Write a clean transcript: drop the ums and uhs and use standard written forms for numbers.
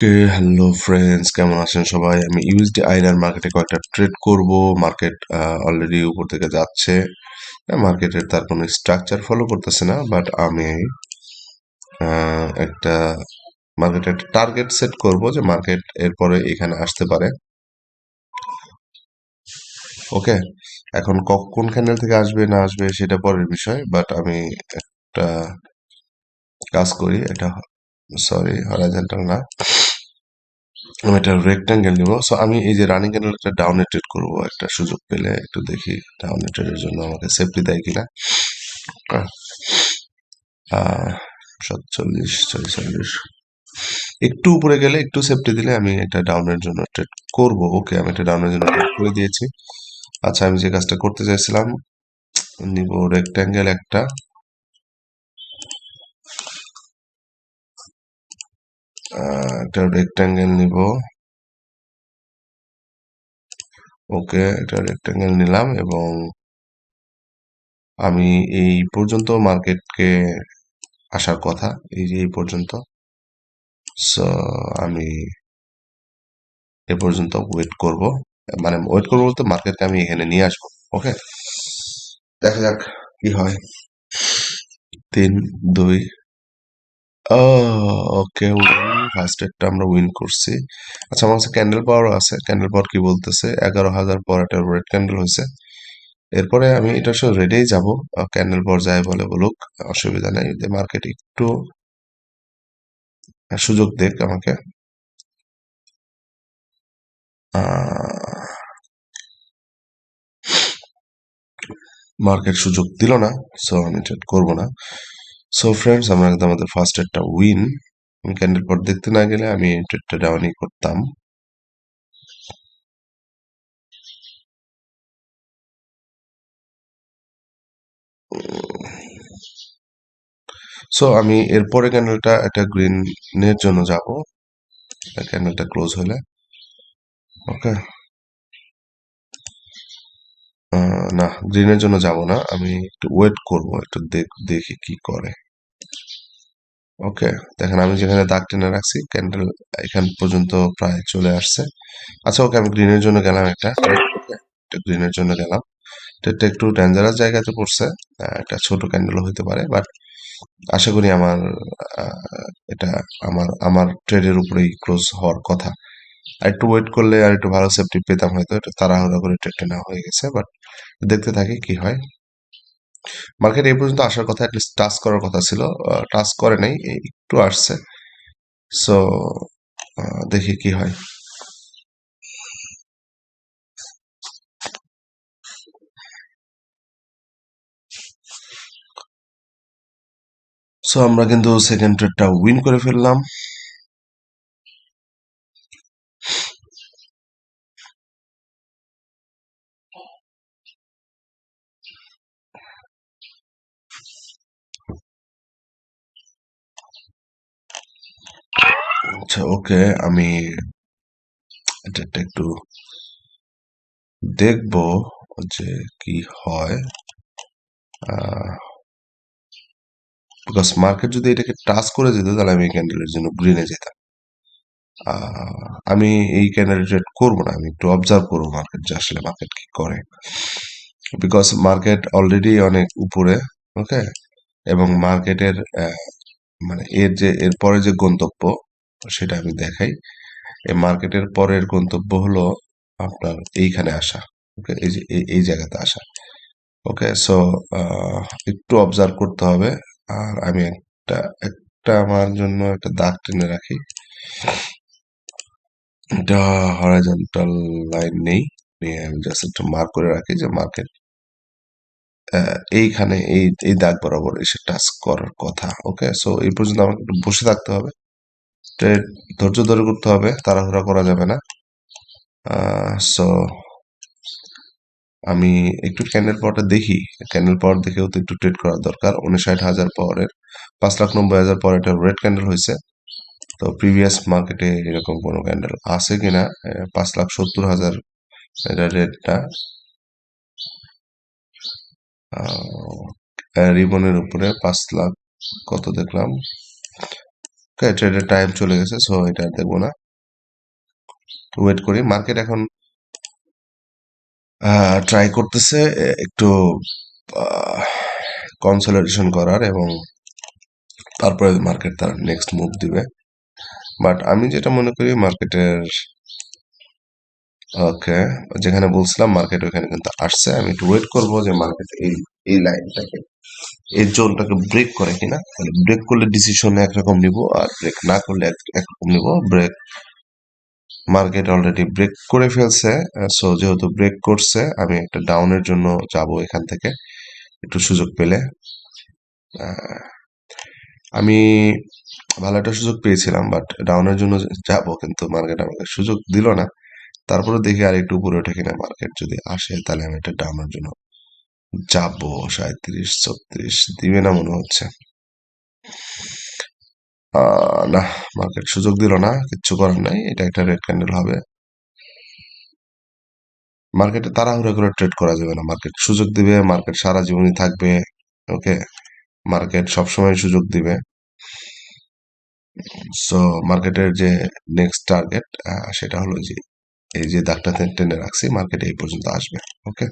Hello friends, কেমন আছেন সবাই? আমি ইউএসডি আইনার মার্কেটে কয়েকটা ট্রেড করব। মার্কেট অলরেডি উপর থেকে যাচ্ছে। মার্কেটের তার কোনো স্ট্রাকচার ফলো করতেছে না, বাট আমি একটা মার্কেটে একটা টার্গেট সেট করব যে মার্কেট এরপরে এখানে আসতে পারে। ওকে, এখন কোন ক্যান্ডেল থেকে আসবে না আসবে সেটা পরের বিষয়, বাট আমি একটা কাজ করি। এটা সরি, হরাইজন্টাল না, আমি একটা রেক্ট্যাঙ্গেল নিব। সো আমি এই যে রানিং ক্যান্ডেল একটা ডাউনে ট্রেড করবো একটা সুযোগ পেলে, একটু দেখি ডাউনে ট্রেডের জন্য আমাকে সেফটি দেয় কিনা। 47, 46, একটু উপরে গেলে একটু সেফটি দিলে আমি একটা ডাউনের জন্য ট্রেড করব। ওকে, আমি একটা ডাউনের জন্য ট্রেড করে দিয়েছি। আচ্ছা, আমি যে কাজটা করতে চাইছিলাম, নিব রেক্ট্যাঙ্গেল একটা রেক্ট্যাঙ্গেল নিব। ওকে, একটা রেক্ট্যাঙ্গেল নিলাম এবং আমি এই পর্যন্ত মার্কেটকে আসার কথা, এই যে এই পর্যন্ত। সো আমি এ পর্যন্ত ওয়েট করব, মানে ওয়েট করবো বলতে মার্কেটকে আমি এখানে নিয়ে আসবো। ওকে, দেখা যাক কি হয়। 3, 2, ওকে, উইন। ফার্স্ট একটা আমরা উইন করছি। আচ্ছা, আমার কাছে ক্যান্ডেল পাওয়ারও আছে। ক্যান্ডেল পাওয়ার কি বলতেছে? 11,000 পর একটা রেড ক্যান্ডেল হয়েছে। এরপরে আমি এটা সব রেডেই যাব। ক্যান্ডেল পাওয়ার যায় বলে বলুক, অসুবিধা নেই। যে মার্কেট একটু সুযোগ দেখ আমাকে। মার্কেট সুযোগ দিল না, সো আমি ট্রেড করবো না। সো ফ্রেন্ডস, আমরা কিন্তু আমাদের ফার্স্ট একটা উইন। ক্যান্ডেল পট দেখতে না গেলে আমি ট্রেডটা ডাউনই করতাম। সো আমি এরপরে ক্যান্ডেলটা একটা গ্রিনের জন্য যাব, ক্যান্ডেলটা ক্লোজ হলে। ওকে, না, গ্রিনের জন্য যাব না, আমি একটু ওয়েট করব, একটু দেখি কি করে। ওকে, দেখেন আমি যেখানে দাগ টেনে রাখছি ক্যান্ডেল এখান পর্যন্ত প্রায় চলে আসছে। আচ্ছা, ওকে, আমি গ্রিনের জন্য গেলাম একটা গ্রিনের জন্য গেলাম। এটা একটু ডেঞ্জারাস জায়গাতে পড়ছে। একটা ছোট ক্যান্ডেলও হতে পারে, বাট আশা করি আমার এটা আমার ট্রেডের উপরেই ক্লোজ হওয়ার কথা। আর একটু ওয়েট করলে আর একটু ভালো সেফটি পেতাম হয়তো। এটা তাড়াহুড়া করে ট্রেডটা নেওয়া হয়ে গেছে, বাট দেখতে থাকি কি হয়। মার্কেট এই পর্যন্ত আসার কথা, অ্যাটলিস্ট টাচ করার কথা ছিল, টাচ করে নাই, একটু আসছে। সো দেখি কি হয়। সো আমরা কিন্তু সেকেন্ড ট্রেডটা উইন করে ফেললাম। আচ্ছা, ওকে, আমি এটা একটু দেখবো যে কি হয়। বিকজ মার্কেট যদি এটাকে টাচ করে যেত তাহলে আমি এই ক্যান্ডেলের জন্য গ্রিনে যেতাম। আমি এই ক্যান্ডেল ট্রেড করবো না, আমি একটু অবজার্ভ করবো মার্কেট, যে আসলে মার্কেট কি করে। বিকজ মার্কেট অলরেডি অনেক উপরে। ওকে, এবং মার্কেটের মানে এর পরে যে গন্তব্য সেটা আমি দেখাই। এই মার্কেটের পরের গন্তব্য হলো আপনার এইখানে আসা। ওকে, এই যে এই জায়গাতে আসা। ওকে, সো একটু অবজার্ভ করতে হবে। আর আমি একটা একটা আমার জন্য একটা দাগ টেনে রাখি। এটা হরাইজন্টাল লাইন নেই, আমি জাস্ট একটু মার্ক করে রাখি যে মার্কেট এইখানে এই দাগ বরাবর এসে টাচ করার কথা। ওকে, সো এই পর্যন্ত আমাকে একটু বসে থাকতে হবে, ট্রেড ধৈর্য ধরে করতে হবে, তাড়াহুড়া করা যাবে না। সো আমি একটু ক্যান্ডেল পাওয়ারটা দেখি। ক্যান্ডেল পাওয়ার দেখেও তো একটু ট্রেড করা দরকার। 59,000 পাওয়ারের 5,90,000 পাওয়ার একটা রেড ক্যান্ডেল হয়েছে। তো প্রিভিয়াস মার্কেটে এরকম কোনো ক্যান্ডেল আছে কিনা? 5,70,000 এটা রেটটা রিবনের উপরে 5 লাখ কত দেখলাম, ওকে, ট্রেডের টাইম চলে গেছে, সো এটা আর দেখবো না, ওয়েট করি। মার্কেট এখন ট্রাই করতেছে একটু কনসলিডেশন করার, এবং তারপরে মার্কেট তার নেক্সট মুভ দিবে। বাট আমি যেটা মনে করি মার্কেটের, ওকে, যেখানে বলছিলাম মার্কেট ওখানে কিন্তু আসছে। আমি একটু ওয়েট করবো যে মার্কেট এই লাইনটাকে, এই জোনটাকে ব্রেক করে কিনা। তাহলে ব্রেক করলে ডিসিশন একরকম নিব, আর ব্রেক না করলে একরকম নিব। ব্রেক, মার্কেট অলরেডি ব্রেক করে ফেলছে, সো যেহেতু ব্রেক করছে আমি একটা ডাউনের জন্য যাব এখান থেকে একটু সুযোগ পেলে। আহ, আমি ভালো একটা সুযোগ পেয়েছিলাম, বাট ডাউনের জন্য যাব, কিন্তু মার্কেট আমাকে সুযোগ দিল না। তারপরে দেখি আর একটু উপরে ওঠে কিনা মার্কেট, যদি আসে তাহলে আমি একটা ডাউনের জন্য যাব। 37-36 দিবে না মনে হচ্ছে। না, মার্কেট সুযোগ দিল না, কিচ্ছু করার নাই, এটা একটা রেড ক্যান্ডেল হবে। মার্কেটে তাড়াহুড়া করে ট্রেড করা যাবে না, মার্কেট সুযোগ দিবে, মার্কেট সারা জীবনই থাকবে। ওকে, মার্কেট সবসময় সুযোগ দিবে। সো মার্কেটের যে নেক্সট টার্গেট, সেটা হলো যে এই যে দাগটা টেনে রাখছি, মার্কেট এই পর্যন্ত আসবে। ওকে,